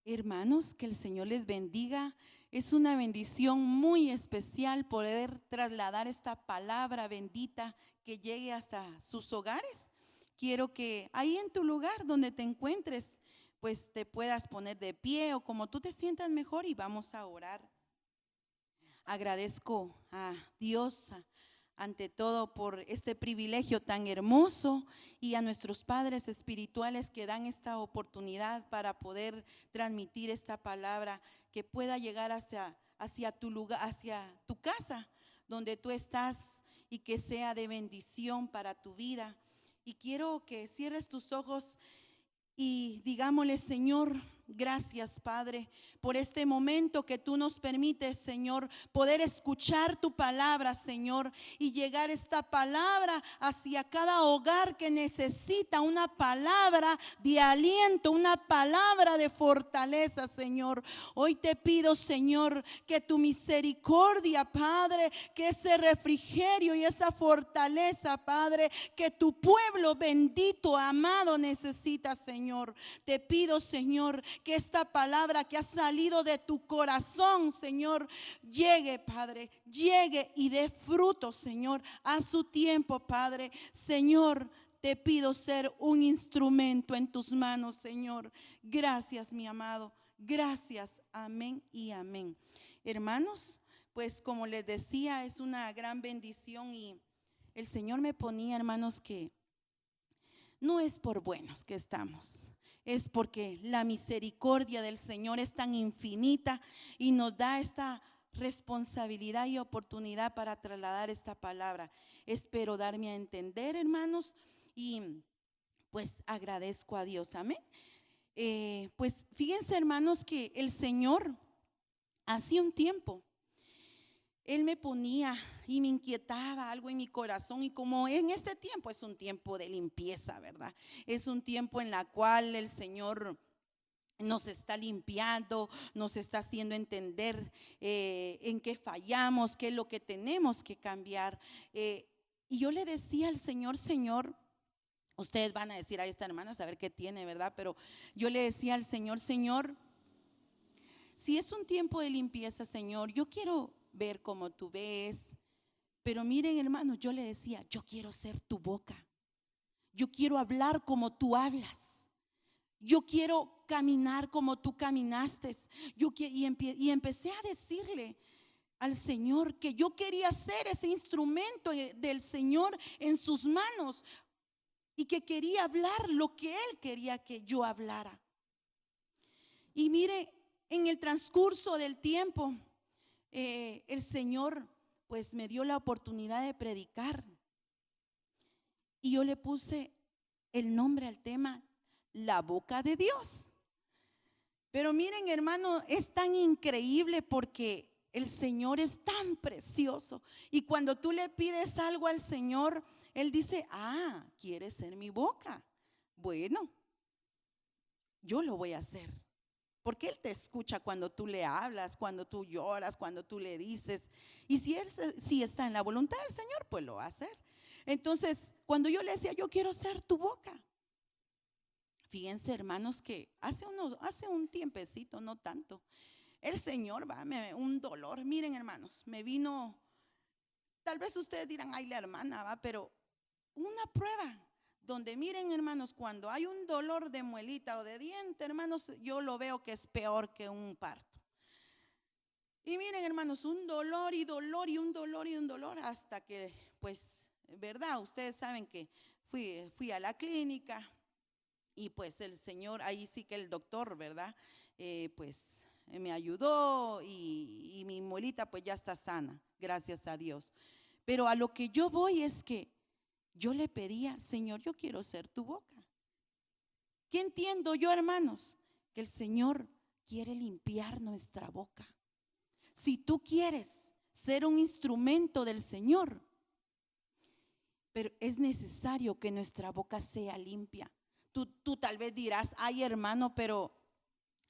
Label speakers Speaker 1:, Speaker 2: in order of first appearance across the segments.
Speaker 1: Hermanos, que el Señor les bendiga. Es una bendición muy especial poder trasladar esta palabra bendita que llegue hasta sus hogares. Quiero que ahí en tu lugar donde te encuentres, pues te puedas poner de pie o como tú te sientas mejor y vamos a orar. Agradezco a Dios ante todo por este privilegio tan hermoso y a nuestros padres espirituales que dan esta oportunidad para poder transmitir esta palabra que pueda llegar hacia tu lugar, hacia tu casa donde tú estás y que sea de bendición para tu vida. Y quiero que cierres tus ojos y digámosle: Señor, gracias, Padre, por este momento que tú nos permites, Señor, poder escuchar tu palabra, Señor, y llegar esta palabra hacia cada hogar que necesita una palabra de aliento, una palabra de fortaleza, Señor. Hoy te pido, Señor, que tu misericordia, Padre, que ese refrigerio y esa fortaleza, Padre, que tu pueblo bendito, amado, necesita, Señor. Te pido, Señor, que esta palabra que ha salido de tu corazón, Señor, llegue, Padre, llegue y dé fruto, Señor, a su tiempo, Padre. Señor, te pido ser un instrumento en tus manos, Señor. Gracias, mi amado. Gracias. Amén y amén. Hermanos, pues como les decía, es una gran bendición y el Señor me ponía, hermanos, que no es por buenos que estamos, es porque la misericordia del Señor es tan infinita y nos da esta responsabilidad y oportunidad para trasladar esta palabra. Espero darme a entender, hermanos, y pues agradezco a Dios. Amén. Pues fíjense, hermanos, que el Señor hacía un tiempo Él me ponía y me inquietaba algo en mi corazón, y como en este tiempo es un tiempo de limpieza, ¿verdad? Es un tiempo en la cual el Señor nos está limpiando, nos está haciendo entender en qué fallamos, qué es lo que tenemos que cambiar. Y yo le decía al Señor: Señor, ustedes van a decir a esta hermana, saber qué tiene, ¿verdad? Pero yo le decía al Señor: Señor, si es un tiempo de limpieza, Señor, yo quiero ver como tú ves. Pero miren, hermanos, yo le decía: yo quiero ser tu boca. Yo quiero hablar como tú hablas. Yo quiero caminar como tú caminaste. Y empecé a decirle al Señor que yo quería ser ese instrumento del Señor en sus manos y que quería hablar lo que Él quería que yo hablara. Y mire, en el transcurso del tiempo, el Señor pues me dio la oportunidad de predicar. Y yo le puse el nombre al tema: la boca de Dios. Pero miren, hermano, es tan increíble porque el Señor es tan precioso. Y cuando tú le pides algo al Señor, Él dice: ah, ¿quieres ser mi boca? Bueno, yo lo voy a hacer. Porque Él te escucha cuando tú le hablas, cuando tú lloras, cuando tú le dices. Y si está en la voluntad del Señor, pues lo va a hacer. Entonces, cuando yo le decía: yo quiero ser tu boca. Fíjense, hermanos, que hace un tiempecito, no tanto, el Señor un dolor. Miren, hermanos, me vino, tal vez ustedes dirán: ay, la hermana va, pero una prueba. Donde miren, hermanos, cuando hay un dolor de muelita o de diente, hermanos, yo lo veo que es peor que un parto. Y miren, hermanos, un dolor y dolor y un dolor y un dolor, hasta que, pues, verdad, ustedes saben que fui a la clínica. Y pues el Señor, ahí sí que el doctor, ¿verdad? Pues me ayudó y mi muelita pues ya está sana, gracias a Dios. Pero a lo que yo voy es que yo le pedía: Señor, yo quiero ser tu boca. ¿Qué entiendo yo, hermanos? Que el Señor quiere limpiar nuestra boca. Si tú quieres ser un instrumento del Señor, pero es necesario que nuestra boca sea limpia. Tú tal vez dirás: ay, hermano,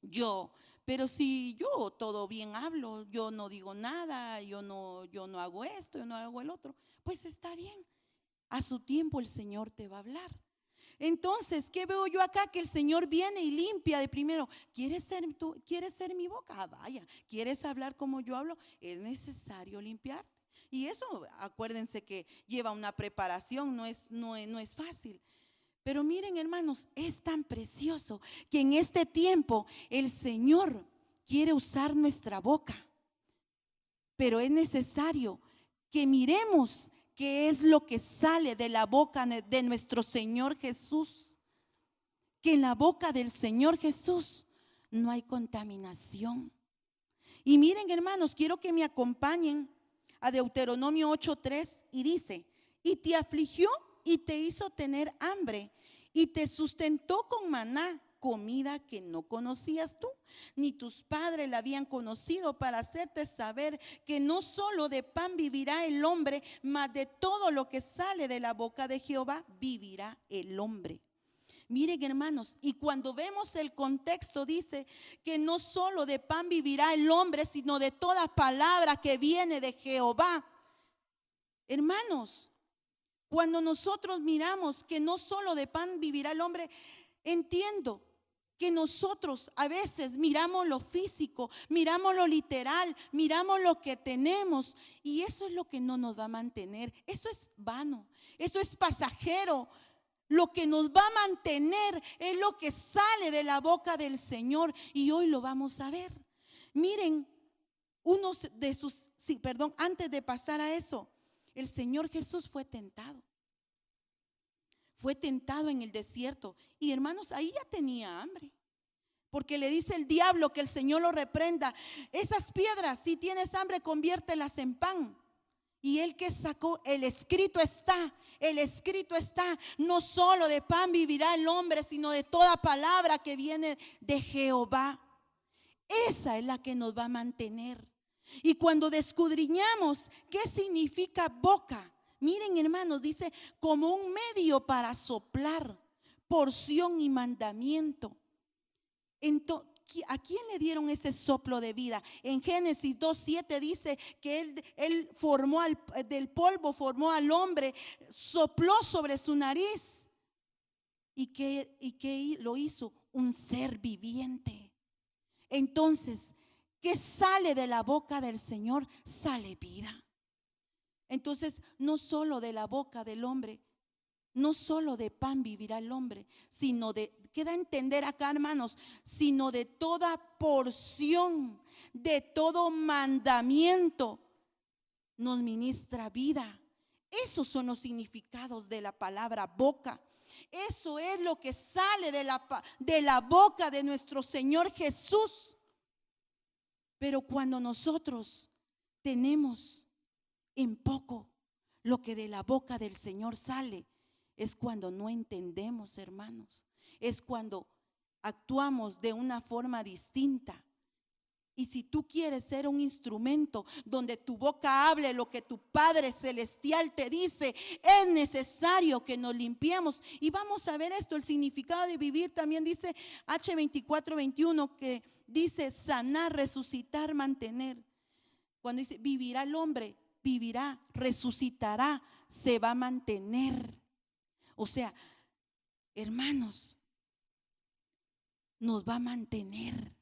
Speaker 1: yo, pero si yo todo bien hablo, yo no digo nada, yo no hago esto, yo no hago el otro. Pues está bien, a su tiempo el Señor te va a hablar. Entonces, ¿qué veo yo acá? Que el Señor viene y limpia de primero. ¿Quieres ser mi boca? Ah, vaya, ¿quieres hablar como yo hablo? Es necesario limpiarte. Y eso, acuérdense que lleva una preparación, no es fácil. Pero miren, hermanos, es tan precioso que en este tiempo el Señor quiere usar nuestra boca. Pero es necesario que miremos qué es lo que sale de la boca de nuestro Señor Jesús. Que en la boca del Señor Jesús no hay contaminación. Y miren, hermanos, quiero que me acompañen a Deuteronomio 8:3 y dice: y te afligió y te hizo tener hambre y te sustentó con maná, comida que no conocías tú, ni tus padres la habían conocido, para hacerte saber que no solo de pan vivirá el hombre, mas de todo lo que sale de la boca de Jehová vivirá el hombre. Miren, hermanos, y cuando vemos el contexto dice que no solo de pan vivirá el hombre, sino de toda palabra que viene de Jehová. Hermanos, cuando nosotros miramos que no solo de pan vivirá el hombre, entiendo que nosotros a veces miramos lo físico, miramos lo literal, miramos lo que tenemos, y eso es lo que no nos va a mantener. Eso es vano, eso es pasajero. Lo que nos va a mantener es lo que sale de la boca del Señor, y hoy lo vamos a ver. Miren, antes de pasar a eso, el Señor Jesús fue tentado. Fue tentado en el desierto. Y hermanos, ahí ya tenía hambre. Porque le dice el diablo que el Señor lo reprenda: esas piedras, si tienes hambre, conviértelas en pan. Y él que sacó, el escrito está, no solo de pan vivirá el hombre, sino de toda palabra que viene de Jehová. Esa es la que nos va a mantener. Y cuando descudriñamos qué significa boca, miren, hermanos, dice como un medio para soplar, porción y mandamiento. Entonces, ¿a quién le dieron ese soplo de vida? En Génesis 2:7 dice que él formó del polvo, formó al hombre, sopló sobre su nariz. ¿Y qué lo hizo? Un ser viviente. Entonces, ¿qué sale de la boca del Señor? Sale vida. Entonces, no solo de la boca del hombre, no solo de pan vivirá el hombre, sino queda a entender acá, hermanos, sino de toda porción, de todo mandamiento nos ministra vida. Esos son los significados de la palabra boca. Eso es lo que sale de la boca de nuestro Señor Jesús. Pero cuando nosotros tenemos en poco lo que de la boca del Señor sale, es cuando no entendemos, hermanos. Es cuando actuamos de una forma distinta. Y si tú quieres ser un instrumento donde tu boca hable lo que tu Padre Celestial te dice, es necesario que nos limpiemos. Y vamos a ver esto, el significado de vivir también dice H24:21, que dice sanar, resucitar, mantener. Cuando dice vivirá el hombre, vivirá, resucitará, se va a mantener. O sea, hermanos, nos va a mantener.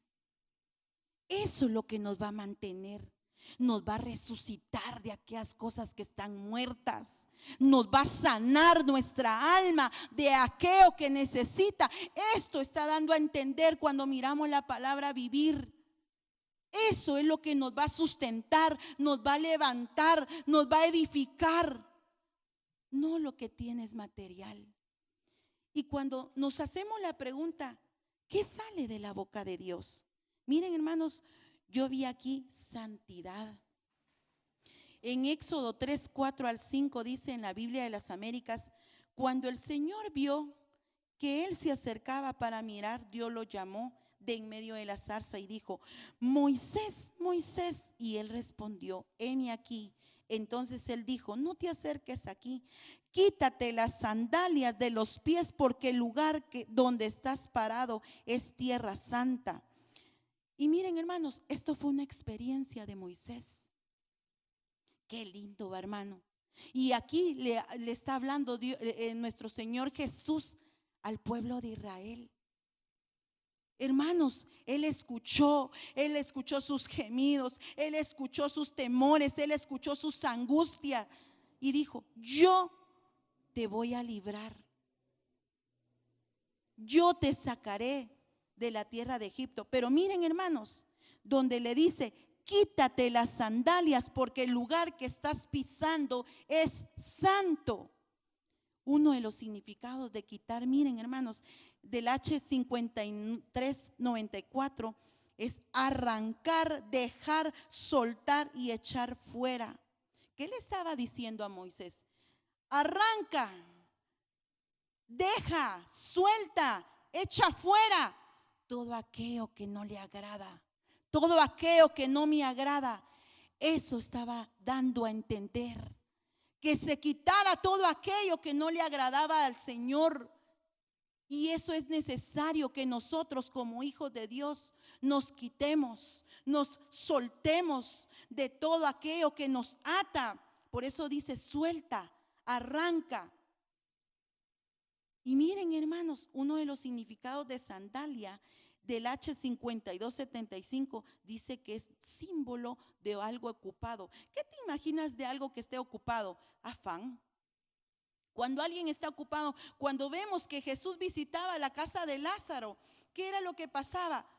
Speaker 1: Eso es lo que nos va a mantener. Nos va a resucitar de aquellas cosas que están muertas. Nos va a sanar nuestra alma de aquello que necesita. Esto está dando a entender cuando miramos la palabra vivir. Eso es lo que nos va a sustentar, nos va a levantar, nos va a edificar. No lo que tiene es material. Y cuando nos hacemos la pregunta, ¿qué sale de la boca de Dios? Miren, hermanos, yo vi aquí santidad. En Éxodo 3:4-5 dice en la Biblia de las Américas: cuando el Señor vio que él se acercaba para mirar, Dios lo llamó de en medio de la zarza y dijo: Moisés, Moisés. Y él respondió: heme aquí. Entonces él dijo: no te acerques aquí, quítate las sandalias de los pies, porque el lugar donde estás parado es tierra santa. Y miren, hermanos, esto fue una experiencia de Moisés. Qué lindo, hermano. Y aquí le está hablando nuestro Señor Jesús al pueblo de Israel. Hermanos, Él escuchó sus gemidos, Él escuchó sus temores, Él escuchó sus angustias y dijo: yo te voy a librar, yo te sacaré de la tierra de Egipto. Pero miren, hermanos, donde le dice: quítate las sandalias porque el lugar que estás pisando es santo. Uno de los significados de quitar, miren, hermanos, del H5394 es arrancar, dejar, soltar y echar fuera. ¿Qué le estaba diciendo a Moisés? Arranca, deja, suelta, echa fuera todo aquello que no le agrada, todo aquello que no me agrada. Eso estaba dando a entender, que se quitara todo aquello que no le agradaba al Señor. Y eso es necesario, que nosotros como hijos de Dios nos quitemos, nos soltemos de todo aquello que nos ata. Por eso dice: suelta, arranca. Y miren, hermanos, uno de los significados de sandalia del H5275 dice que es símbolo de algo ocupado. ¿Qué te imaginas de algo que esté ocupado? Afán. Cuando alguien está ocupado, cuando vemos que Jesús visitaba la casa de Lázaro, ¿qué era lo que pasaba?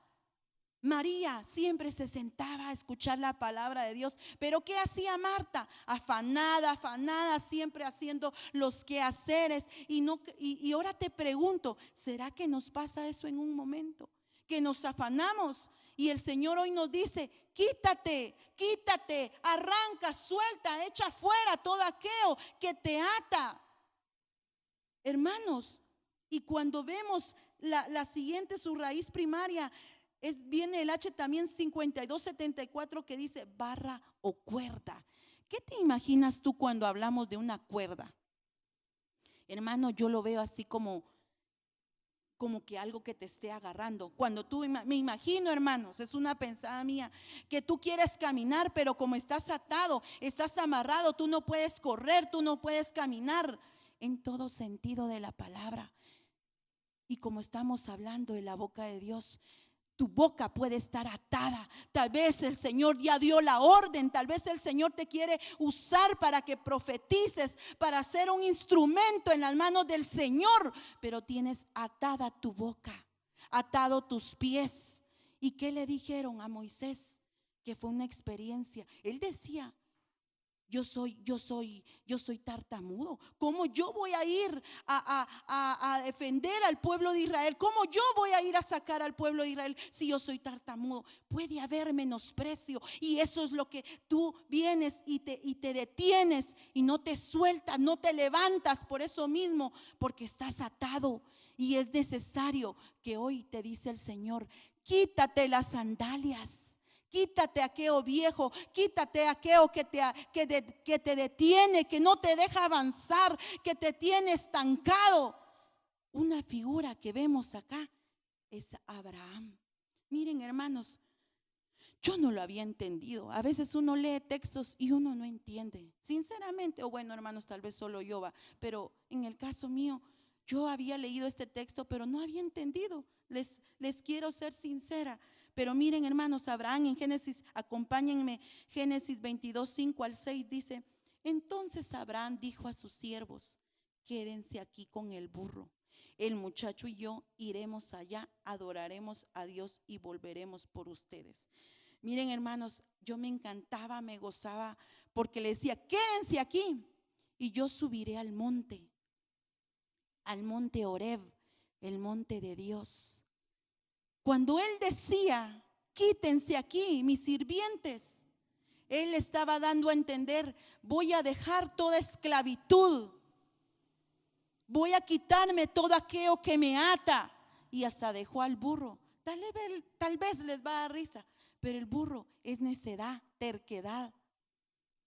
Speaker 1: María siempre se sentaba a escuchar la palabra de Dios, pero ¿qué hacía Marta? Afanada, siempre haciendo los quehaceres. Y ahora te pregunto, ¿será que nos pasa eso en un momento? Que nos afanamos, y el Señor hoy nos dice: quítate, arranca, suelta, echa fuera todo aquello que te ata. Hermanos, y cuando vemos la siguiente, su raíz primaria, viene el H también 5274, que dice barra o cuerda. ¿Qué te imaginas tú cuando hablamos de una cuerda? Hermano, yo lo veo así como que algo que te esté agarrando. Cuando tú, me imagino, hermanos, es una pensada mía, que tú quieres caminar, pero como estás atado, estás amarrado, tú no puedes correr, tú no puedes caminar en todo sentido de la palabra. Y como estamos hablando de la boca de Dios, tu boca puede estar atada. Tal vez el Señor ya dio la orden, tal vez el Señor te quiere usar para que profetices, para ser un instrumento en las manos del Señor, pero tienes atada tu boca, atado tus pies. ¿Y qué le dijeron a Moisés? Que fue una experiencia. Él decía: yo soy tartamudo. ¿Cómo yo voy a ir a defender al pueblo de Israel? ¿Cómo yo voy a ir a sacar al pueblo de Israel si yo soy tartamudo? Puede haber menosprecio, y eso es lo que tú vienes y te detienes y no te sueltas, no te levantas por eso mismo, porque estás atado. Y es necesario que hoy te dice el Señor: quítate las sandalias. Quítate aquello viejo, quítate aquello que te detiene, que no te deja avanzar, que te tiene estancado. Una figura que vemos acá es Abraham. Miren, hermanos, yo no lo había entendido. A veces uno lee textos y uno no entiende, sinceramente. O bueno, hermanos, tal vez solo yo pero en el caso mío, yo había leído este texto, pero no había entendido. Les quiero ser sincera. Pero miren, hermanos, Abraham en Génesis, acompáñenme, Génesis 22, 5 al 6 dice: entonces Abraham dijo a sus siervos: quédense aquí con el burro. El muchacho y yo iremos allá, adoraremos a Dios y volveremos por ustedes. Miren, hermanos, yo me encantaba, me gozaba, porque le decía: quédense aquí y yo subiré al monte Horeb, el monte de Dios. Cuando él decía: quítense aquí, mis sirvientes, él estaba dando a entender: voy a dejar toda esclavitud, voy a quitarme todo aquello que me ata. Y hasta dejó al burro. Tal vez les va a dar risa, pero el burro es necedad, terquedad.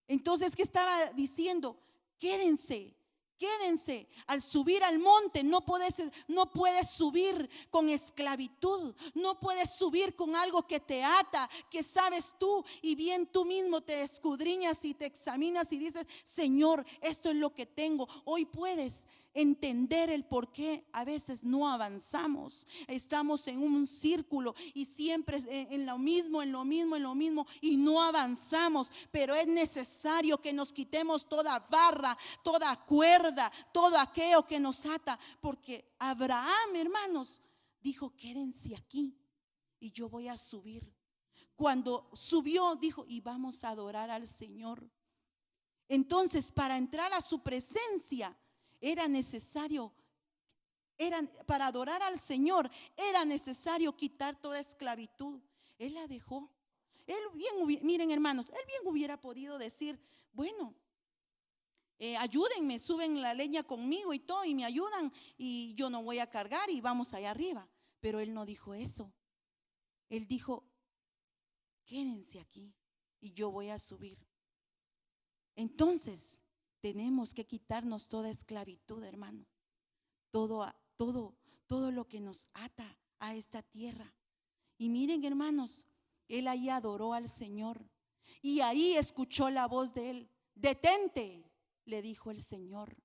Speaker 1: Entonces, ¿qué estaba diciendo? Quédense. Al subir al monte no puedes subir con esclavitud, no puedes subir con algo que te ata, que sabes tú y bien tú mismo te escudriñas y te examinas y dices: Señor, esto es lo que tengo. Hoy puedes entender el por qué a veces no avanzamos. Estamos en un círculo y siempre en lo mismo, en lo mismo, en lo mismo, y no avanzamos. Pero es necesario que nos quitemos toda barra, toda cuerda, todo aquello que nos ata. Porque Abraham, hermanos, dijo: quédense aquí y yo voy a subir. Cuando subió, dijo: y vamos a adorar al Señor. Entonces, para entrar a su presencia era necesario, para adorar al Señor era necesario quitar toda esclavitud. Él la dejó. Él bien, miren hermanos, él bien hubiera podido decir: bueno, ayúdenme, suben la leña conmigo y todo, y me ayudan, y yo no voy a cargar y vamos allá arriba. Pero él no dijo eso. Él dijo: quédense aquí y yo voy a subir. Entonces tenemos que quitarnos toda esclavitud, hermano. Todo lo que nos ata a esta tierra. Y miren, hermanos, él ahí adoró al Señor. Y ahí escuchó la voz de él. Detente, le dijo el Señor.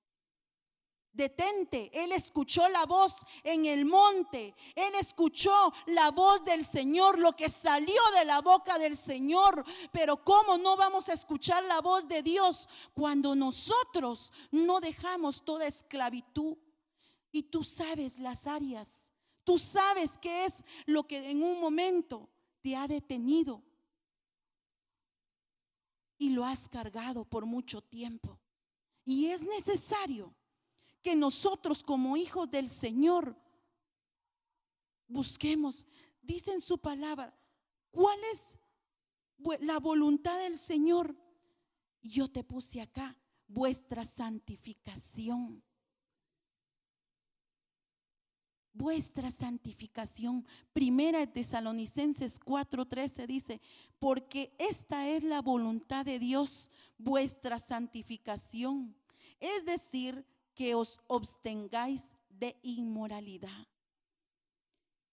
Speaker 1: Detente. Él escuchó la voz en el monte. Él escuchó la voz del Señor, lo que salió de la boca del Señor. Pero ¿cómo no vamos a escuchar la voz de Dios cuando nosotros no dejamos toda esclavitud? Y tú sabes las áreas. Tú sabes qué es lo que en un momento te ha detenido y lo has cargado por mucho tiempo. Y es necesario que nosotros como hijos del Señor busquemos. Dice en su palabra: ¿cuál es la voluntad del Señor? Y yo te puse acá: vuestra santificación. Vuestra santificación. Primera de Tesalonicenses 4:13 dice: porque esta es la voluntad de Dios, vuestra santificación. Es decir, que os abstengáis de inmoralidad.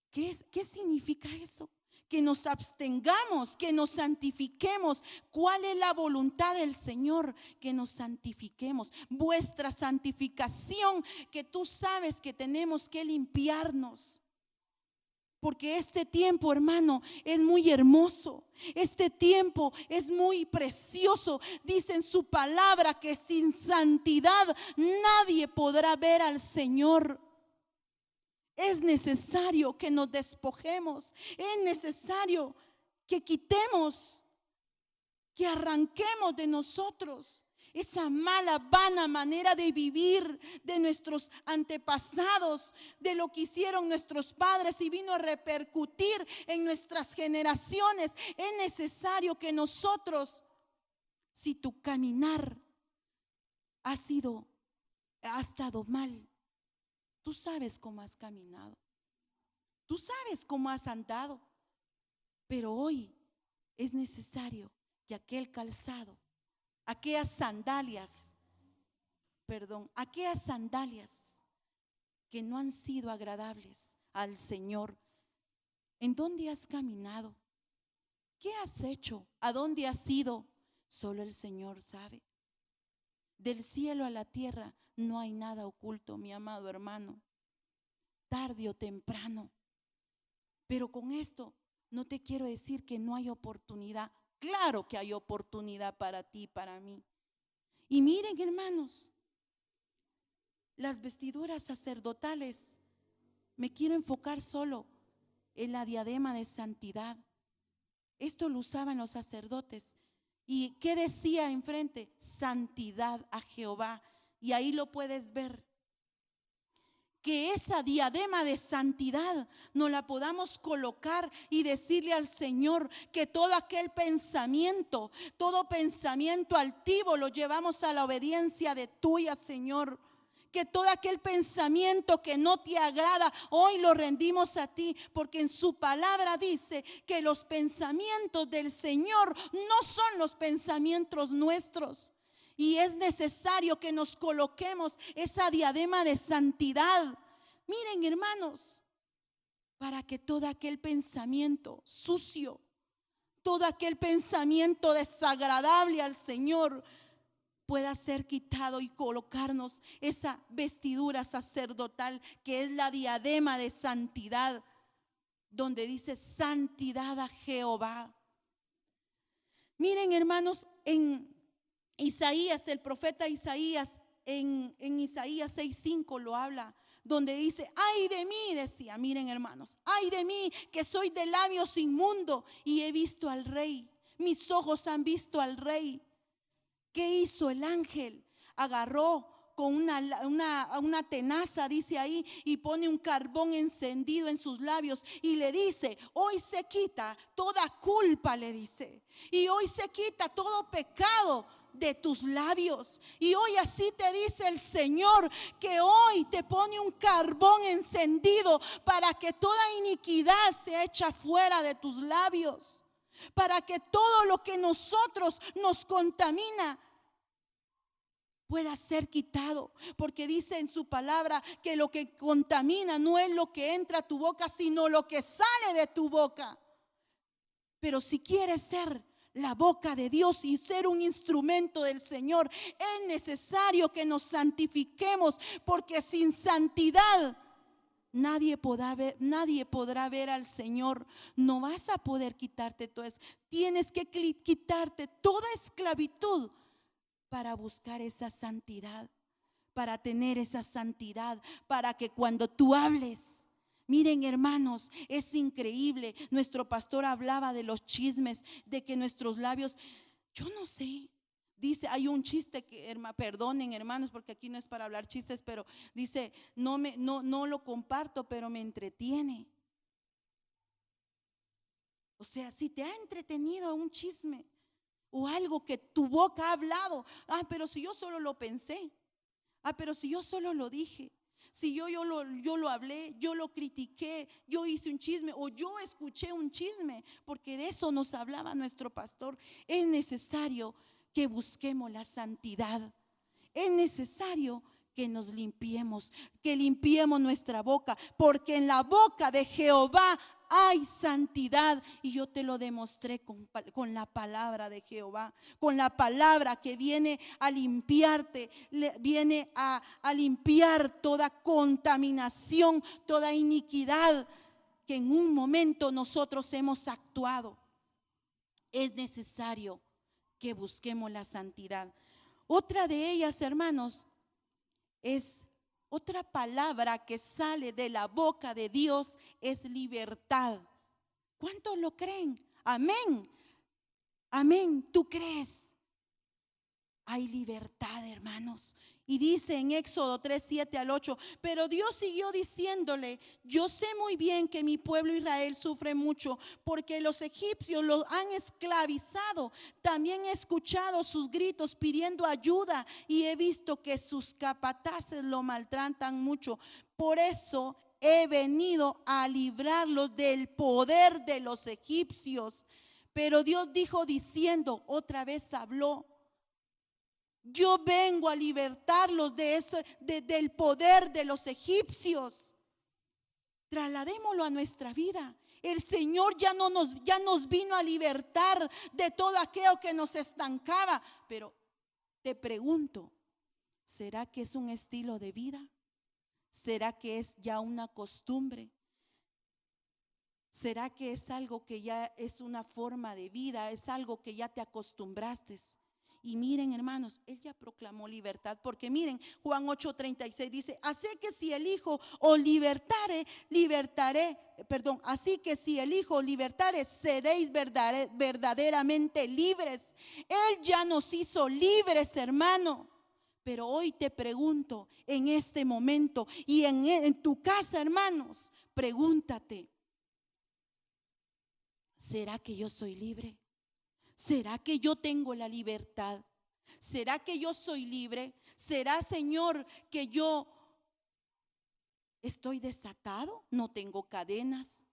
Speaker 1: ¿Qué significa eso? Que nos abstengamos, que nos santifiquemos. ¿Cuál es la voluntad del Señor? Que nos santifiquemos. Vuestra santificación, que tú sabes que tenemos que limpiarnos. Porque este tiempo, hermano, es muy hermoso. Este tiempo es muy precioso. Dice en su palabra que sin santidad nadie podrá ver al Señor. Es necesario que nos despojemos. Es necesario que quitemos, que arranquemos de nosotros esa mala, vana manera de vivir de nuestros antepasados, de lo que hicieron nuestros padres y vino a repercutir en nuestras generaciones. Es necesario que nosotros, si tu caminar ha estado mal, tú sabes cómo has caminado, tú sabes cómo has andado, pero hoy es necesario que aquel calzado, aquellas sandalias que no han sido agradables al Señor, ¿en dónde has caminado? ¿Qué has hecho? ¿A dónde has ido? Solo el Señor sabe. Del cielo a la tierra no hay nada oculto, mi amado hermano, tarde o temprano. Pero con esto no te quiero decir que no hay oportunidad. Claro que hay oportunidad para ti y para mí. Y miren, hermanos, las vestiduras sacerdotales, me quiero enfocar solo en la diadema de santidad. Esto lo usaban los sacerdotes. ¿Y qué decía enfrente? Santidad a Jehová. Y ahí lo puedes ver. Que esa diadema de santidad nos la podamos colocar y decirle al Señor que todo aquel pensamiento, todo pensamiento altivo lo llevamos a la obediencia de tuya, Señor. Que todo aquel pensamiento que no te agrada, hoy lo rendimos a ti, porque en su palabra dice que los pensamientos del Señor no son los pensamientos nuestros. Y es necesario que nos coloquemos esa diadema de santidad. Miren, hermanos, para que todo aquel pensamiento sucio, todo aquel pensamiento desagradable al Señor, pueda ser quitado y colocarnos esa vestidura sacerdotal que es la diadema de santidad, donde dice santidad a Jehová. Miren, hermanos, en Isaías, el profeta Isaías, en Isaías 6:5 lo habla, donde dice: ay de mí, decía, miren hermanos, ay de mí que soy de labios inmundo y he visto al Rey. Mis ojos han visto al Rey. ¿Qué hizo el ángel? Agarró con una tenaza, dice ahí, y pone un carbón encendido en sus labios y le dice: hoy se quita toda culpa, le dice, y hoy se quita todo pecado de tus labios. Y hoy así te dice el Señor, que hoy te pone un carbón encendido para que toda iniquidad se echa fuera de tus labios, para que todo lo que nosotros nos contamina pueda ser quitado, porque dice en su palabra que lo que contamina no es lo que entra a tu boca, sino lo que sale de tu boca. Pero si quieres ser la boca de Dios y ser un instrumento del Señor, es necesario que nos santifiquemos, porque sin santidad nadie podrá ver al Señor. No vas a poder quitarte todo eso. Tienes que quitarte toda esclavitud para buscar esa santidad, para tener esa santidad, para que cuando tú hables, miren hermanos, es increíble. Nuestro pastor hablaba de los chismes, de que nuestros labios, yo no sé, dice, hay un chiste que, perdonen hermanos, porque aquí no es para hablar chistes, pero dice, no lo comparto, pero me entretiene. O sea, si te ha entretenido un chisme o algo que tu boca ha hablado, pero si yo solo lo pensé, pero si yo solo lo dije, si yo lo hablé, yo lo critiqué, yo hice un chisme o yo escuché un chisme, porque de eso nos hablaba nuestro pastor. Es necesario que busquemos la santidad. Es necesario que nos limpiemos, que limpiemos nuestra boca, porque en la boca de Jehová hay santidad. Y yo te lo demostré con la palabra de Jehová, con la palabra que viene a limpiarte, viene a limpiar toda contaminación, toda iniquidad que en un momento nosotros hemos actuado. Es necesario que busquemos la santidad. Otra de ellas, hermanos, es otra palabra que sale de la boca de Dios, es libertad. ¿Cuántos lo creen? Amén. Amén. ¿Tú crees? Hay libertad, hermanos. Y dice en Éxodo 3:7-8, pero Dios siguió diciéndole: yo sé muy bien que mi pueblo Israel sufre mucho, porque los egipcios los han esclavizado. También he escuchado sus gritos pidiendo ayuda y he visto que sus capataces lo maltratan mucho. Por eso he venido a librarlos del poder de los egipcios. Pero Dios dijo diciendo, otra vez habló: yo vengo a libertarlos del poder de los egipcios. Trasladémoslo a nuestra vida. El Señor ya nos vino a libertar de todo aquello que nos estancaba. Pero te pregunto, ¿será que es un estilo de vida? ¿Será que es ya una costumbre? ¿Será que es algo que ya es una forma de vida? ¿Es algo que ya te acostumbraste? Y miren hermanos, Él ya proclamó libertad, porque miren Juan 8:36 dice: así que si el Hijo os así que si el Hijo os libertare, seréis verdaderamente libres. Él ya nos hizo libres, hermano. Pero hoy te pregunto, en este momento y en tu casa, hermanos, pregúntate: ¿será que yo soy libre? ¿Será que yo tengo la libertad? ¿Será que yo soy libre? ¿Será, Señor, que yo estoy desatado? No tengo cadenas.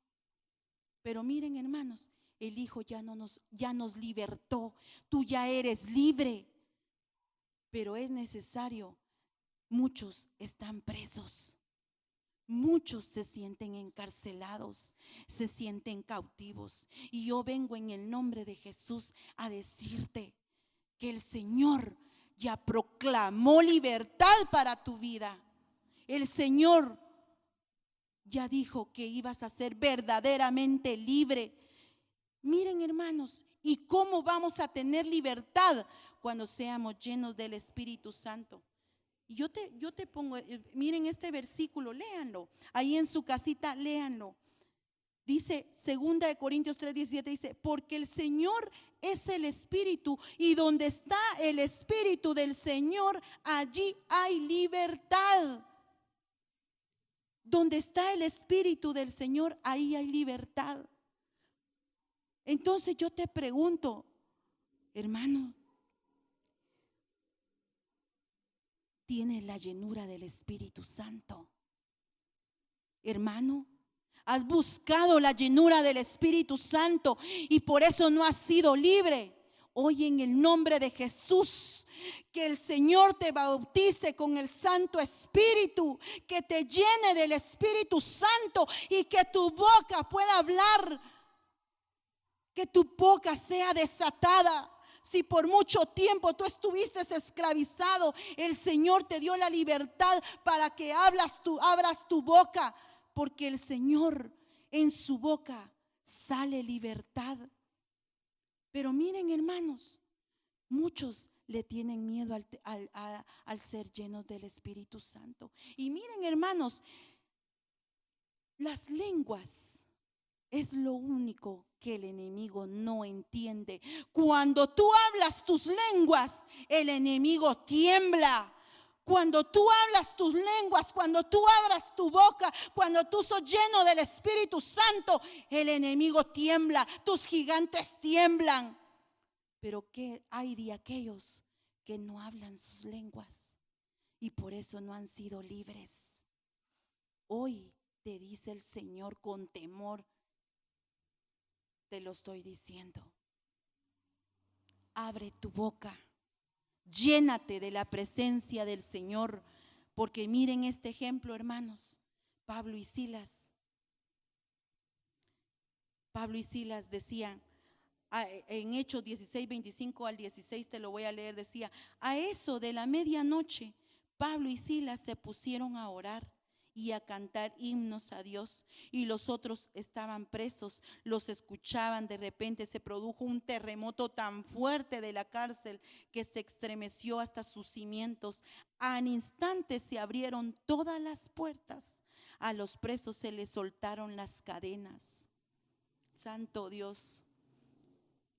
Speaker 1: Pero miren, hermanos, el Hijo ya nos libertó. Tú ya eres libre. Pero es necesario. Muchos están presos. Muchos se sienten encarcelados, se sienten cautivos. Y yo vengo en el nombre de Jesús a decirte que el Señor ya proclamó libertad para tu vida. El Señor ya dijo que ibas a ser verdaderamente libre. Miren, hermanos, ¿y cómo vamos a tener libertad? Cuando seamos llenos del Espíritu Santo. Y yo te pongo, miren este versículo, léanlo. Ahí en su casita, léanlo. Dice 2 Corintios 3:17, dice, porque el Señor es el Espíritu, y donde está el Espíritu del Señor, allí hay libertad. Donde está el Espíritu del Señor, ahí hay libertad. Entonces yo te pregunto, hermano, ¿tienes la llenura del Espíritu Santo? Hermano, has buscado la llenura del Espíritu Santo y por eso no has sido libre. Hoy en el nombre de Jesús, que el Señor te bautice con el Santo Espíritu, que te llene del Espíritu Santo y que tu boca pueda hablar, que tu boca sea desatada. Si por mucho tiempo tú estuviste esclavizado, el Señor te dio la libertad para que abras tu boca, porque el Señor en su boca sale libertad. Pero miren, hermanos, muchos le tienen miedo al ser llenos del Espíritu Santo. Y miren, hermanos, las lenguas es lo único que el enemigo no entiende. Cuando tú hablas tus lenguas, el enemigo tiembla. Cuando tú hablas tus lenguas, cuando tú abras tu boca, cuando tú sos lleno del Espíritu Santo, el enemigo tiembla, tus gigantes tiemblan. Pero ¿qué hay de aquellos que no hablan sus lenguas y por eso no han sido libres? Hoy te dice el Señor con temor, te lo estoy diciendo, abre tu boca. Llénate de la presencia del Señor, porque miren este ejemplo, hermanos. Pablo y Silas decían, en Hechos 16:25 al 16 te lo voy a leer, decía, a eso de la medianoche, Pablo y Silas se pusieron a orar y a cantar himnos a Dios, y los otros estaban presos, los escuchaban. De repente se produjo un terremoto tan fuerte de la cárcel que se estremeció hasta sus cimientos. Al instante se abrieron todas las puertas, a los presos se les soltaron las cadenas. Santo Dios,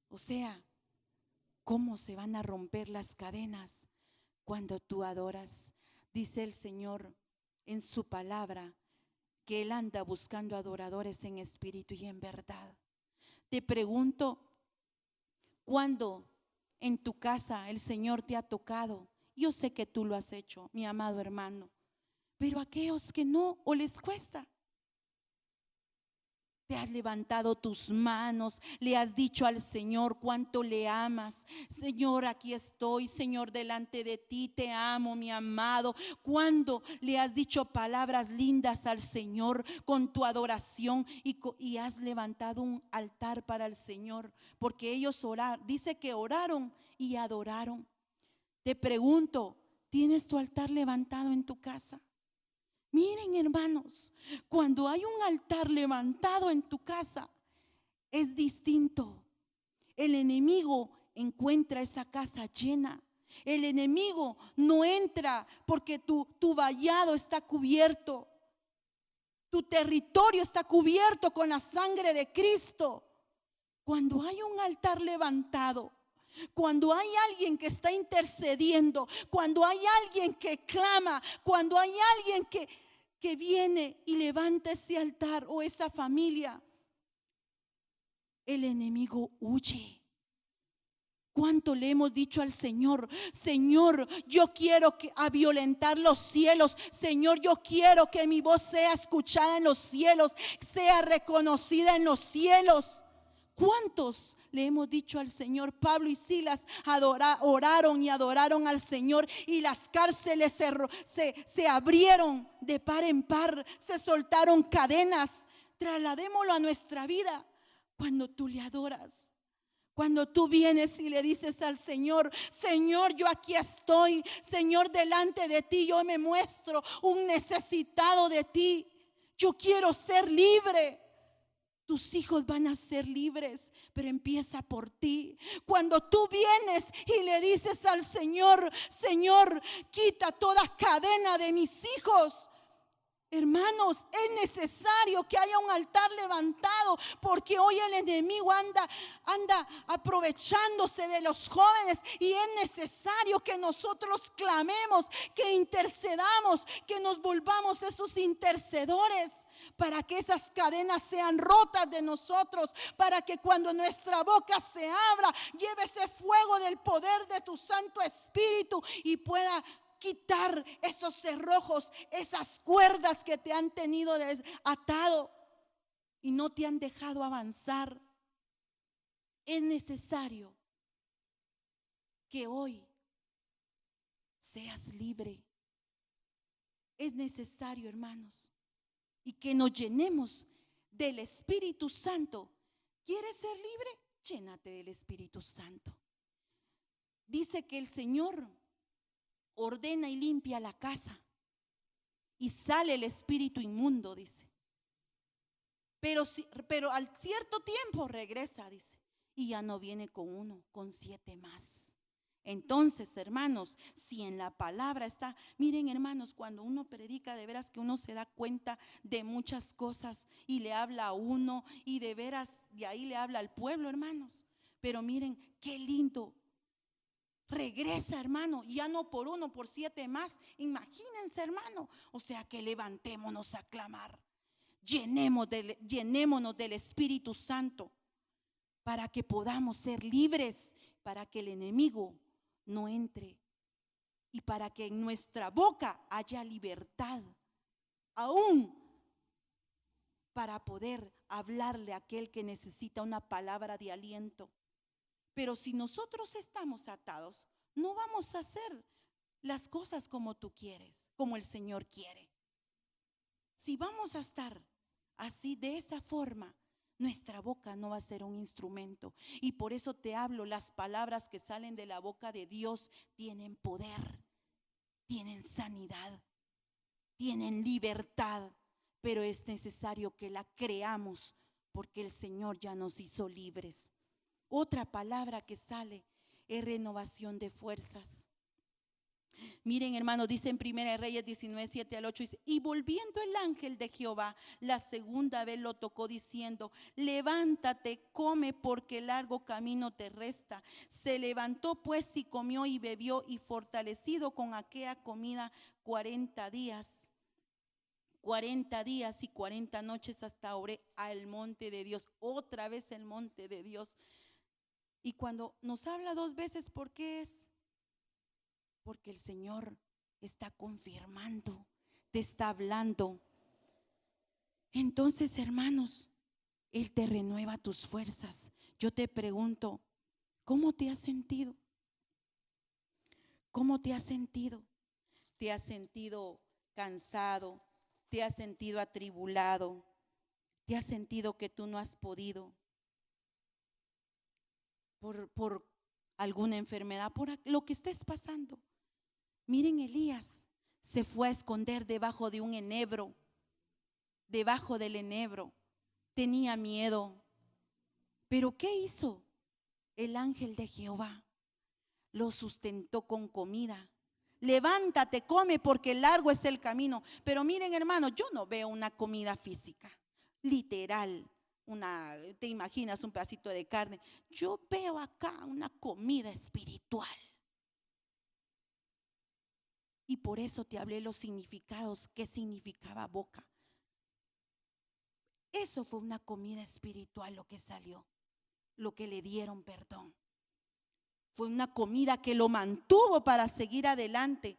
Speaker 1: o sea, ¿cómo se van a romper las cadenas? Cuando tú adoras. Dice el Señor en su palabra que Él anda buscando adoradores en espíritu y en verdad. Te pregunto, ¿cuándo en tu casa el Señor te ha tocado? Yo sé que tú lo has hecho, mi amado hermano, pero aquellos que no o les cuesta, te has levantado tus manos, le has dicho al Señor cuánto le amas. Señor, aquí estoy, Señor, delante de ti, te amo, mi amado. Cuando le has dicho palabras lindas al Señor con tu adoración y has levantado un altar para el Señor, porque ellos oraron, dice que oraron y adoraron. Te pregunto, ¿tienes tu altar levantado en tu casa? Miren, hermanos, cuando hay un altar levantado en tu casa, es distinto. El enemigo encuentra esa casa llena. El enemigo no entra porque tu vallado está cubierto. Tu territorio está cubierto con la sangre de Cristo. Cuando hay un altar levantado, cuando hay alguien que está intercediendo, cuando hay alguien que clama, cuando hay alguien que viene y levanta ese altar o esa familia, el enemigo huye. ¿Cuánto le hemos dicho al Señor? Señor, yo quiero a violentar los cielos. Señor, yo quiero que mi voz sea escuchada en los cielos, sea reconocida en los cielos. ¿Cuántos le hemos dicho al Señor? Pablo y Silas oraron y adoraron al Señor, y las cárceles se abrieron de par en par, se soltaron cadenas. Trasladémoslo a nuestra vida. Cuando tú le adoras, Cuando tú vienes y le dices al Señor: Señor, yo aquí estoy. Señor, delante de ti yo me muestro un necesitado de ti. Yo quiero ser libre. Tus hijos van a ser libres, pero empieza por ti. Cuando tú vienes y le dices al Señor: Señor, quita toda cadena de mis hijos. Hermanos, es necesario que haya un altar levantado, porque hoy el enemigo anda aprovechándose de los jóvenes, y es necesario que nosotros clamemos, que intercedamos, que nos volvamos esos intercedores, para que esas cadenas sean rotas de nosotros, para que cuando nuestra boca se abra, lleve ese fuego del poder de tu Santo Espíritu y pueda quitar esos cerrojos, esas cuerdas que te han tenido atado y no te han dejado avanzar. Es necesario que hoy seas libre. Es necesario, hermanos, y que nos llenemos del Espíritu Santo. ¿Quieres ser libre? Llénate del Espíritu Santo. Dice que el Señor ordena y limpia la casa y sale el espíritu inmundo, dice. Pero al cierto tiempo regresa, dice, y ya no viene con uno, con 7 más. Entonces, hermanos, si en la palabra está, miren, hermanos, cuando uno predica, de veras que uno se da cuenta de muchas cosas y le habla a uno, y de veras de ahí le habla al pueblo, hermanos. Pero miren qué lindo. Regresa, hermano, ya no por 1, por 7 más. Imagínense, hermano. O sea que levantémonos a clamar. Llenémonos del Espíritu Santo, para que podamos ser libres, para que el enemigo no entre, y para que en nuestra boca haya libertad, aún para poder hablarle a aquel que necesita una palabra de aliento. Pero si nosotros estamos atados, no vamos a hacer las cosas como tú quieres, como el Señor quiere. Si vamos a estar así, de esa forma, nuestra boca no va a ser un instrumento. Y por eso te hablo, las palabras que salen de la boca de Dios tienen poder, tienen sanidad, tienen libertad, pero es necesario que la creamos, porque el Señor ya nos hizo libres. Otra palabra que sale es renovación de fuerzas. Miren, hermanos, dice en 1 Reyes 19, 7 al 8, dice: y volviendo el ángel de Jehová la segunda vez lo tocó, diciendo: levántate, come, porque largo camino te resta. Se levantó pues y comió y bebió, y fortalecido con aquella comida 40 días y 40 noches, hasta oré al monte de Dios. Otra vez el monte de Dios. Y cuando nos habla 2 veces, ¿por qué es? Porque el Señor está confirmando, te está hablando. Entonces, hermanos, Él te renueva tus fuerzas. Yo te pregunto, ¿cómo te has sentido? ¿Cómo te has sentido? ¿Te has sentido cansado? ¿Te has sentido atribulado? ¿Te has sentido que tú no has podido? Por alguna enfermedad, por lo que estés pasando. Miren, Elías se fue a esconder debajo de un enebro, debajo del enebro. Tenía miedo. Pero ¿qué hizo? El ángel de Jehová lo sustentó con comida. Levántate, come, porque largo es el camino. Pero miren, hermanos, yo no veo una comida física, literal. Te imaginas un pedacito de carne. Yo veo acá una comida espiritual. Y por eso te hablé los significados. ¿Qué significaba boca? Eso fue una comida espiritual, lo que salió, lo que le dieron perdón. Fue una comida que lo mantuvo para seguir adelante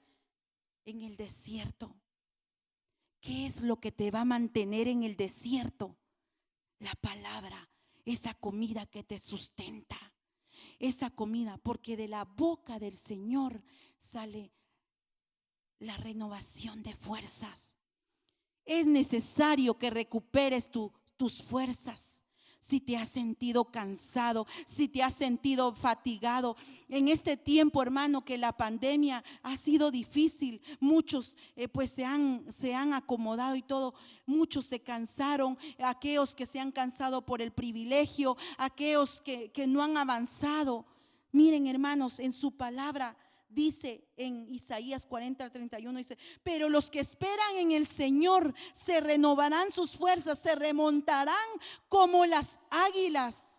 Speaker 1: en el desierto. ¿Qué es lo que te va a mantener en el desierto? La palabra, esa comida que te sustenta, esa comida, porque de la boca del Señor sale la renovación de fuerzas. Es necesario que recuperes tus fuerzas. Si te has sentido cansado, si te has sentido fatigado en este tiempo, hermano, que la pandemia ha sido difícil, muchos pues se han acomodado y todo, muchos se cansaron, aquellos que se han cansado por el privilegio, aquellos que no han avanzado. Miren, hermanos, en su palabra dice en Isaías 40:31, dice: pero los que esperan en el Señor se renovarán sus fuerzas, se remontarán como las águilas,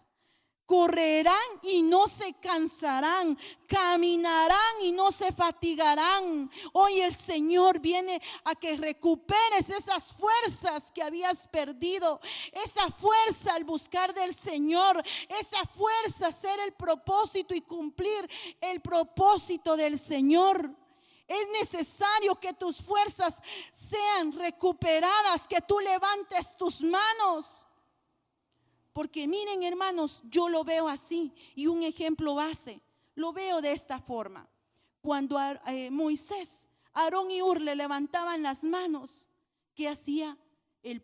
Speaker 1: correrán y no se cansarán, caminarán y no se fatigarán. Hoy el Señor viene a que recuperes esas fuerzas que habías perdido, esa fuerza al buscar del Señor, esa fuerza a hacer el propósito y cumplir el propósito del Señor. Es necesario que tus fuerzas sean recuperadas, que tú levantes tus manos. Porque miren, hermanos, yo lo veo así, y un ejemplo base, lo veo de esta forma. Cuando Moisés, Aarón y Hur le levantaban las manos, ¿qué hacía? El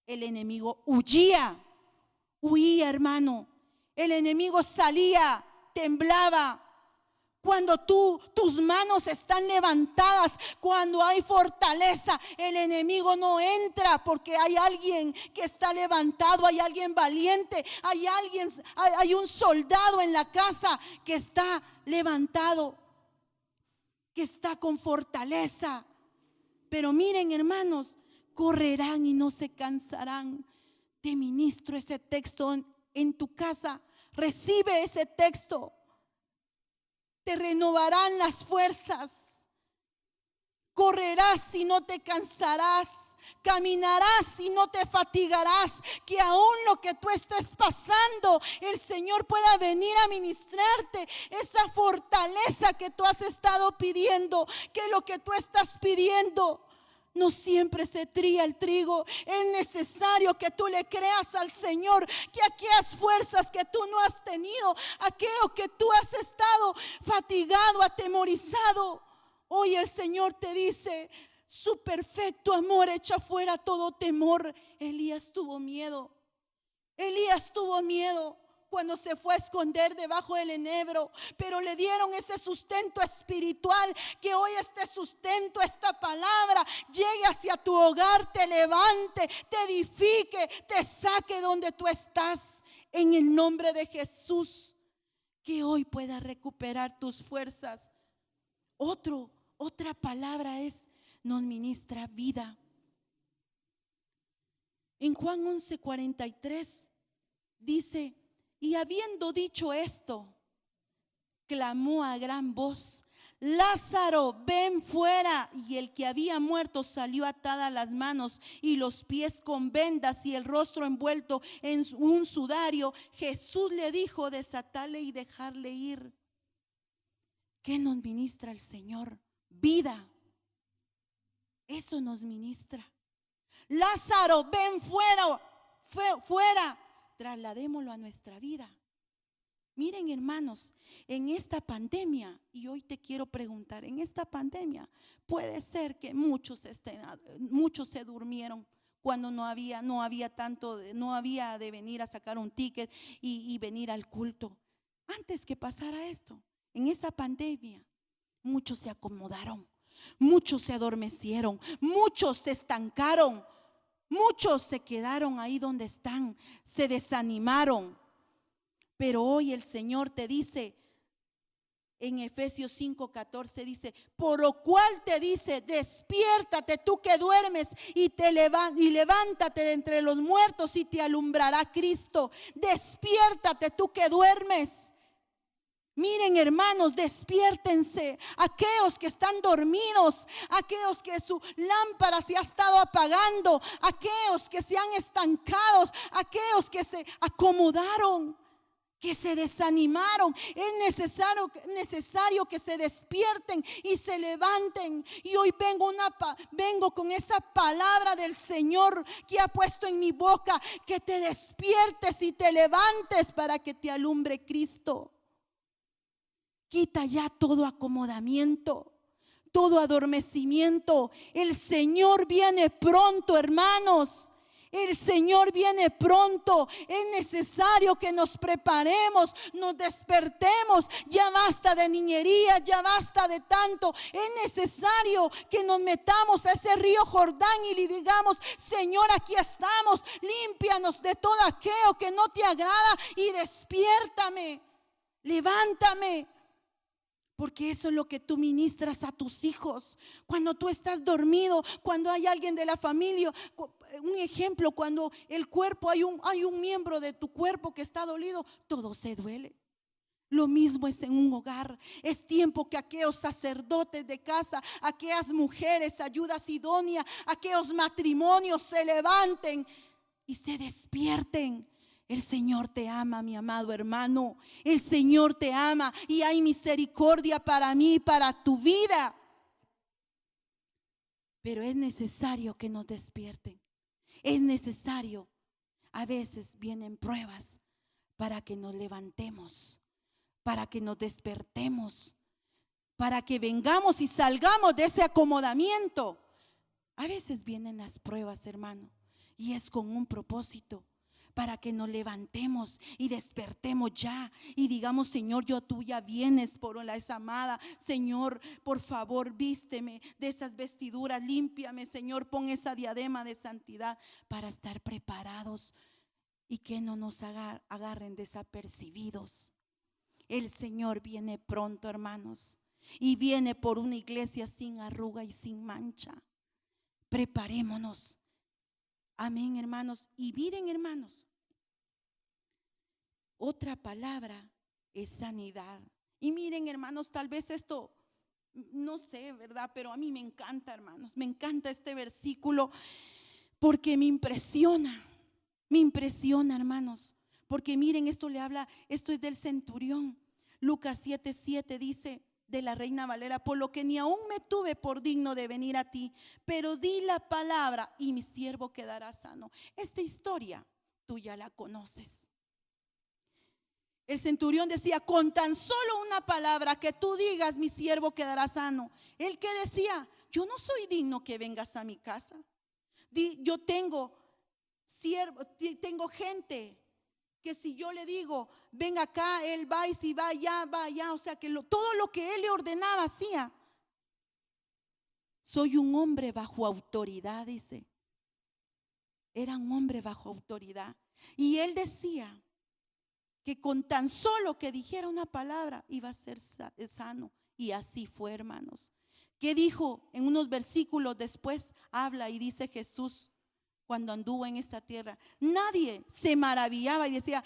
Speaker 1: enemigo huía, hermano. El enemigo salía, temblaba. Cuando tus manos están levantadas, cuando hay fortaleza, el enemigo no entra, porque hay alguien que está levantado, hay alguien valiente, hay un soldado en la casa que está levantado, que está con fortaleza. Pero miren, hermanos, correrán y no se cansarán. Te ministro ese texto en tu casa. Recibe ese texto. Te renovarán las fuerzas. Correrás y no te cansarás. Caminarás y no te fatigarás. Que aún lo que tú estés pasando, el Señor pueda venir a ministrarte esa fortaleza que tú has estado pidiendo. Que lo que tú estás pidiendo no siempre se trilla el trigo. Es necesario que tú le creas al Señor, que aquellas fuerzas que tú no has tenido, aquello que tú has estado fatigado, atemorizado, hoy el Señor te dice: su perfecto amor echa fuera todo temor. Elías tuvo miedo. Elías tuvo miedo cuando se fue a esconder debajo del enebro, pero le dieron ese sustento espiritual. Que hoy este sustento, esta palabra llegue hacia tu hogar, te levante, te edifique, te saque donde tú estás, en el nombre de Jesús. Que hoy puedas recuperar tus fuerzas. Otra palabra nos ministra vida. En Juan 11:43 dice: y habiendo dicho esto, clamó a gran voz: Lázaro, ven fuera. Y el que había muerto salió atadas las manos y los pies con vendas y el rostro envuelto en un sudario. Jesús le dijo: desatarle y dejarle ir. ¿Qué nos ministra el Señor? Vida. Eso nos ministra. Lázaro, ven fuera. Trasladémoslo a nuestra vida. Miren, hermanos, en esta pandemia, y hoy te quiero preguntar, en esta pandemia puede ser que muchos se durmieron cuando no había de venir a sacar un ticket y venir al culto. Antes que pasara esto, en esa pandemia, muchos se acomodaron, muchos se adormecieron, muchos se estancaron. Muchos se quedaron ahí donde están, se desanimaron. Pero hoy el Señor te dice en Efesios 5:14, dice: por lo cual te dice, despiértate tú que duermes y levántate de entre los muertos y te alumbrará Cristo. Despiértate tú que duermes. Miren, hermanos, despiértense. Aquellos que están dormidos, aquellos que su lámpara se ha estado apagando, aquellos que se han estancado, aquellos que se acomodaron, que se desanimaron. Es necesario que se despierten y se levanten. Y hoy vengo con esa palabra del Señor que ha puesto en mi boca: que te despiertes y te levantes para que te alumbre Cristo. Quita ya todo acomodamiento, todo adormecimiento. El Señor viene pronto, hermanos. El Señor viene pronto. Es necesario que nos preparemos, nos despertemos. Ya basta de niñería, ya basta de tanto. Es necesario que nos metamos a ese río Jordán y le digamos: Señor, aquí estamos, límpianos de todo aquello que no te agrada y despiértame, levántame. Porque eso es lo que tú ministras a tus hijos cuando tú estás dormido, cuando hay alguien de la familia. Un ejemplo, cuando el cuerpo, hay un miembro de tu cuerpo que está dolido, todo se duele. Lo mismo es en un hogar. Es tiempo que aquellos sacerdotes de casa, aquellas mujeres, ayudas idóneas, aquellos matrimonios se levanten y se despierten. El Señor te ama, mi amado hermano. El Señor te ama y hay misericordia para mí y para tu vida. Pero es necesario que nos despierten. Es necesario. A veces vienen pruebas para que nos levantemos, para que nos despertemos, para que vengamos y salgamos de ese acomodamiento. A veces vienen las pruebas, hermano, y es con un propósito, para que nos levantemos y despertemos ya y digamos: Señor, tú ya vienes por la esa amada. Señor, por favor, vísteme de esas vestiduras, límpiame, Señor, pon esa diadema de santidad para estar preparados y que no nos agarren desapercibidos. El Señor viene pronto, hermanos, y viene por una iglesia sin arruga y sin mancha. Preparémonos. Amén, hermanos. Y miren, hermanos, otra palabra es sanidad. Y miren, hermanos, tal vez esto, no sé, ¿verdad? Pero a mí me encanta, hermanos, me encanta este versículo porque me impresiona, hermanos. Porque miren, esto le habla, esto es del centurión. Lucas 7:7 dice, de la Reina Valera: por lo que ni aún me tuve por digno de venir a ti, pero di la palabra y mi siervo quedará sano. Esta historia tú ya la conoces. El centurión decía: con tan solo una palabra que tú digas, mi siervo quedará sano. Él que decía: yo no soy digno que vengas a mi casa. Yo tengo gente que si yo le digo: ven acá, él va, y si va allá. O sea que todo lo que él le ordenaba hacía. Soy un hombre bajo autoridad, dice. Era un hombre bajo autoridad. Y él decía que con tan solo que dijera una palabra iba a ser sano. Y así fue, hermanos. ¿Qué dijo? En unos versículos después habla y dice Jesús: cuando anduvo en esta tierra, nadie se maravillaba y decía,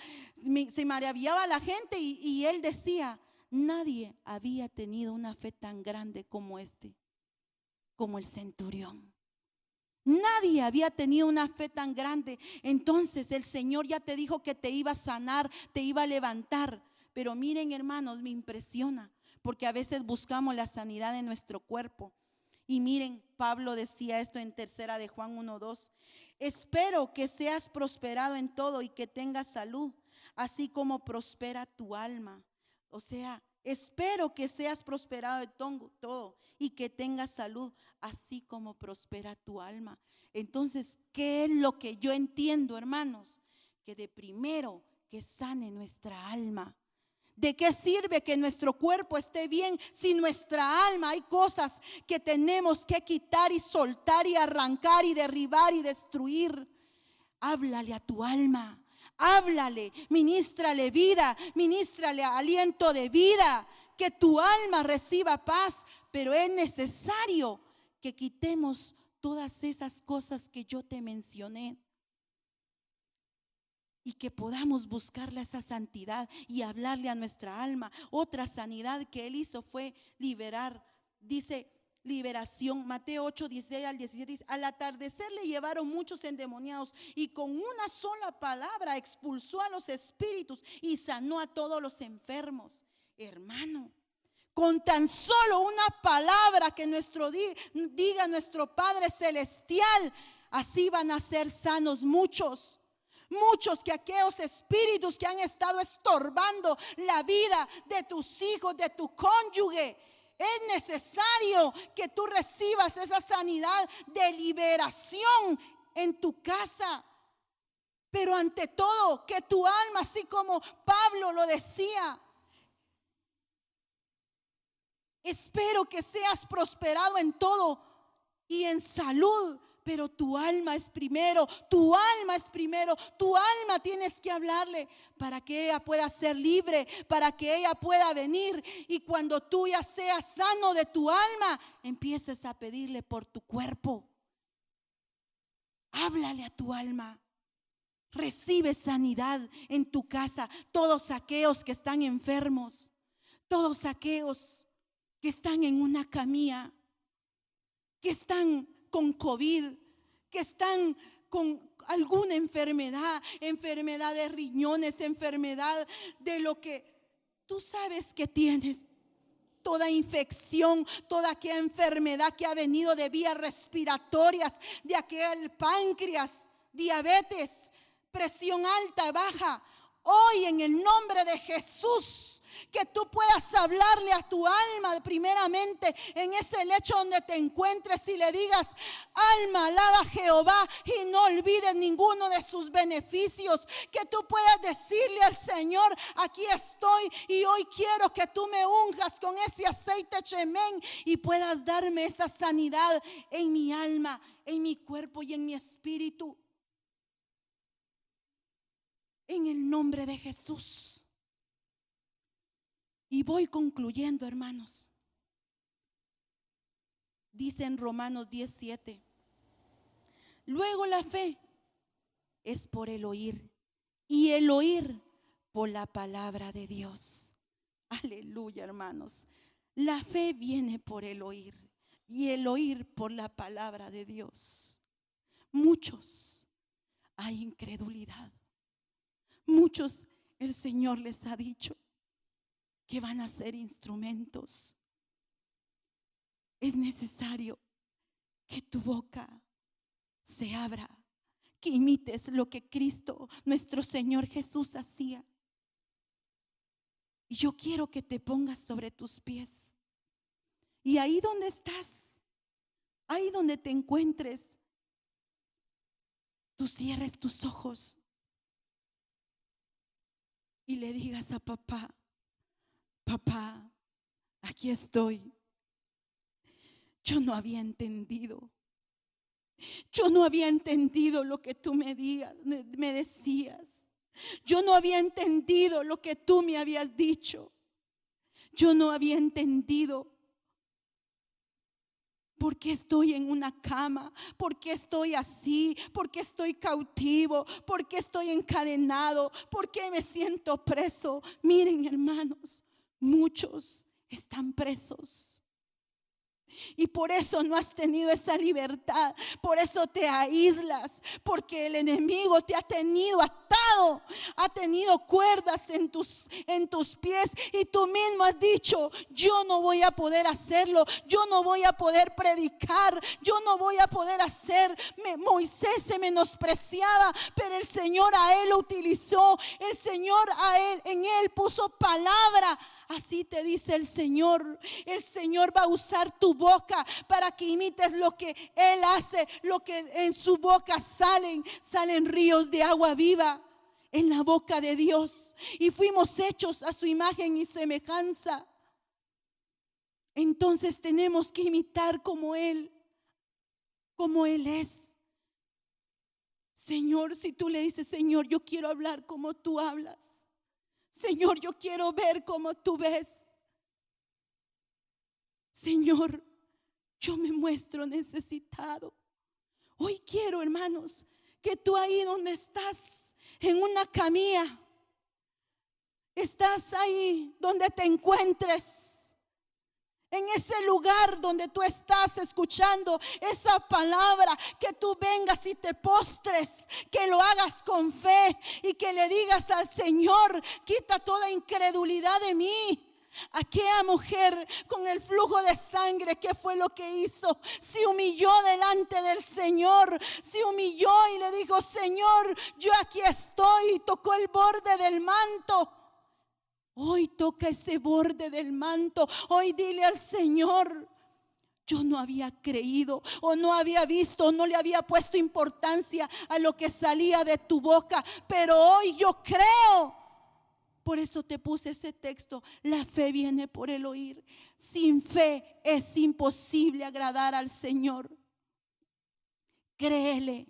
Speaker 1: se maravillaba la gente y él decía: nadie había tenido una fe tan grande como como el centurión. Nadie había tenido una fe tan grande. Entonces el Señor ya te dijo que te iba a sanar, te iba a levantar. Pero miren, hermanos, me impresiona porque a veces buscamos la sanidad en nuestro cuerpo. Y miren, Pablo decía esto en 3 de Juan 1:2: espero que seas prosperado en todo y que tengas salud, así como prospera tu alma. O sea, espero que seas prosperado de todo y que tengas salud, así como prospera tu alma. Entonces, ¿qué es lo que yo entiendo, hermanos? Que de primero que sane nuestra alma. ¿De qué sirve que nuestro cuerpo esté bien si nuestra alma hay cosas que tenemos que quitar y soltar y arrancar y derribar y destruir? Háblale a tu alma. Háblale, ministrale vida, ministrale aliento de vida, que tu alma reciba paz. Pero es necesario que quitemos todas esas cosas que yo te mencioné y que podamos buscarle esa santidad y hablarle a nuestra alma. Otra sanidad que él hizo fue liberar, dice liberación. Mateo 8:16-17 dice: al atardecer le llevaron muchos endemoniados y con una sola palabra expulsó a los espíritus y sanó a todos los enfermos. Hermano, con tan solo una palabra que diga nuestro Padre Celestial, así van a ser sanos muchos. Muchos que aquellos espíritus que han estado estorbando la vida de tus hijos, de tu cónyuge, es necesario que tú recibas esa sanidad de liberación en tu casa. Pero ante todo, que tu alma, así como Pablo lo decía, espero que seas prosperado en todo y en salud, pero tu alma es primero, tu alma es primero, tu alma tienes que hablarle para que ella pueda ser libre, para que ella pueda venir. Y cuando tú ya seas sano de tu alma, empieces a pedirle por tu cuerpo. Háblale a tu alma. Recibe sanidad en tu casa. Todos aquellos que están enfermos, todos aquellos que están en una camilla, que están con COVID, que están con alguna enfermedad, enfermedad de riñones, enfermedad de lo que tú sabes que tienes. Toda infección, toda aquella enfermedad que ha venido de vías respiratorias, de aquel páncreas, diabetes, presión alta, baja. Hoy en el nombre de Jesús, que tú puedas hablarle a tu alma primeramente en ese lecho donde te encuentres y le digas: alma, alaba a Jehová y no olvides ninguno de sus beneficios. Que tú puedas decirle al Señor: aquí estoy y hoy quiero que tú me unjas con ese aceite Shemén y puedas darme esa sanidad en mi alma, en mi cuerpo y en mi espíritu. En el nombre de Jesús. Y voy concluyendo, hermanos. Dice en Romanos 17: luego la fe es por el oír, y el oír por la palabra de Dios. Aleluya, hermanos. La fe viene por el oír, y el oír por la palabra de Dios. Muchos hay incredulidad. Muchos el Señor les ha dicho que van a ser instrumentos. Es necesario que tu boca se abra, que imites lo que Cristo, nuestro Señor Jesús, hacía. Y yo quiero que te pongas sobre tus pies. Y ahí donde estás, ahí donde te encuentres, tú cierres tus ojos y le digas a papá: papá, aquí estoy. Yo no había entendido. Yo no había entendido lo que tú me decías. Yo no había entendido lo que tú me habías dicho. Yo no había entendido por qué estoy en una cama, por qué estoy así, por qué estoy cautivo, por qué estoy encadenado, por qué me siento preso. Miren, hermanos, muchos están presos. Y por eso no has tenido esa libertad. Por eso te aíslas. Porque el enemigo te ha tenido atado. Ha tenido cuerdas en tus pies. Y tú mismo has dicho: yo no voy a poder hacerlo. Yo no voy a poder predicar. Yo no voy a poder hacer. Moisés se menospreciaba, pero el Señor a él lo utilizó. El Señor en él puso palabra. Así te dice el Señor. El Señor va a usar tu boca para que imites lo que Él hace. Lo que en su boca salen ríos de agua viva en la boca de Dios. Y fuimos hechos a su imagen y semejanza. Entonces tenemos que imitar como Él es. Señor, si tú le dices: Señor, yo quiero hablar como tú hablas. Señor, yo quiero ver como tú ves. Señor, yo me muestro necesitado. Hoy quiero, hermanos, que tú ahí donde estás, en una camilla, estás ahí donde te encuentres, en ese lugar donde tú estás escuchando esa palabra, que tú vengas y te postres, que lo hagas con fe y que le digas al Señor: quita toda incredulidad de mí. Aquella mujer con el flujo de sangre, ¿qué fue lo que hizo? Se humilló delante del Señor, se humilló y le dijo: Señor, yo aquí estoy. Y tocó el borde del manto. Hoy toca ese borde del manto. Hoy dile al Señor: yo no había creído o no había visto o no le había puesto importancia a lo que salía de tu boca, pero hoy yo creo. Por eso te puse ese texto. La fe viene por el oír. Sin fe es imposible agradar al Señor. Créele.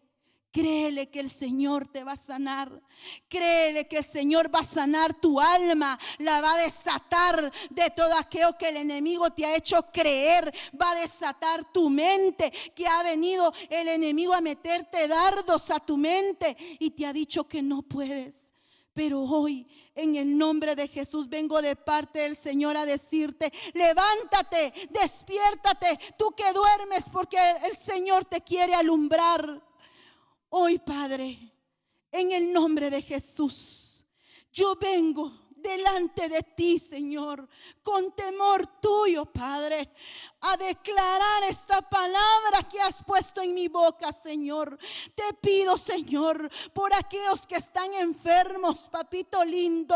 Speaker 1: Créele que el Señor te va a sanar. Créele que el Señor va a sanar tu alma. La va a desatar de todo aquello que el enemigo te ha hecho creer. Va a desatar tu mente, que ha venido el enemigo a meterte dardos a tu mente y te ha dicho que no puedes. Pero hoy, en el nombre de Jesús, vengo de parte del Señor a decirte: levántate, despiértate, tú que duermes, porque el Señor te quiere alumbrar. Hoy, Padre, en el nombre de Jesús, yo vengo delante de ti, Señor, con temor tuyo, Padre, a declarar esta palabra que has puesto en mi boca, Señor. Te pido, Señor, por aquellos que están enfermos, papito lindo.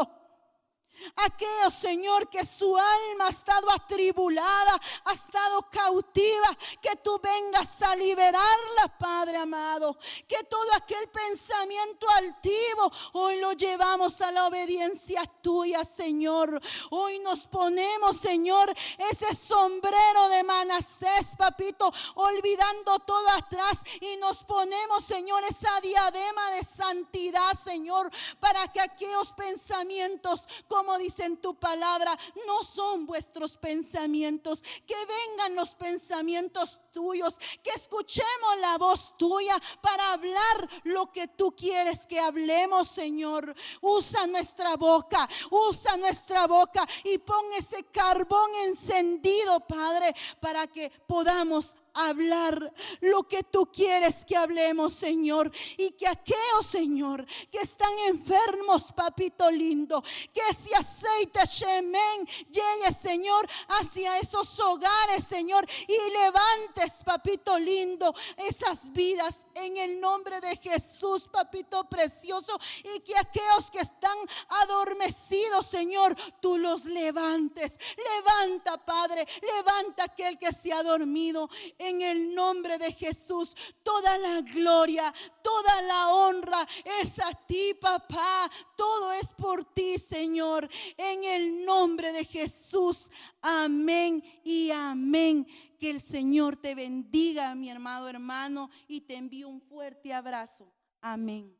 Speaker 1: Aquellos, Señor, que su alma ha estado atribulada, ha estado cautiva, que tú vengas a liberarla, Padre amado. Que todo aquel pensamiento altivo hoy lo llevamos a la obediencia tuya, Señor. Hoy nos ponemos, Señor, ese sombrero de Manasés, papito, olvidando todo atrás, y nos ponemos, Señor, esa diadema de santidad, Señor, para que aquellos pensamientos, como dice en tu palabra, no son vuestros pensamientos. Que vengan los pensamientos tuyos, que escuchemos la voz tuya para hablar lo que tú quieres que hablemos, Señor. Usa nuestra boca y pon ese carbón encendido, Padre, para que podamos hablar lo que tú quieres que hablemos, Señor. Y que aquellos, Señor, que están enfermos, papito lindo, que ese aceite Shemen llegue, Señor, hacia esos hogares, Señor, y levantes, papito lindo, esas vidas en el nombre de Jesús, papito precioso. Y que aquellos que están adormecidos, Señor, tú los levantes. Levanta, Padre, levanta aquel que se ha dormido. En el nombre de Jesús, toda la gloria, toda la honra es a ti, papá. Todo es por ti, Señor. En el nombre de Jesús, amén y amén. Que el Señor te bendiga, mi amado hermano, y te envío un fuerte abrazo. Amén.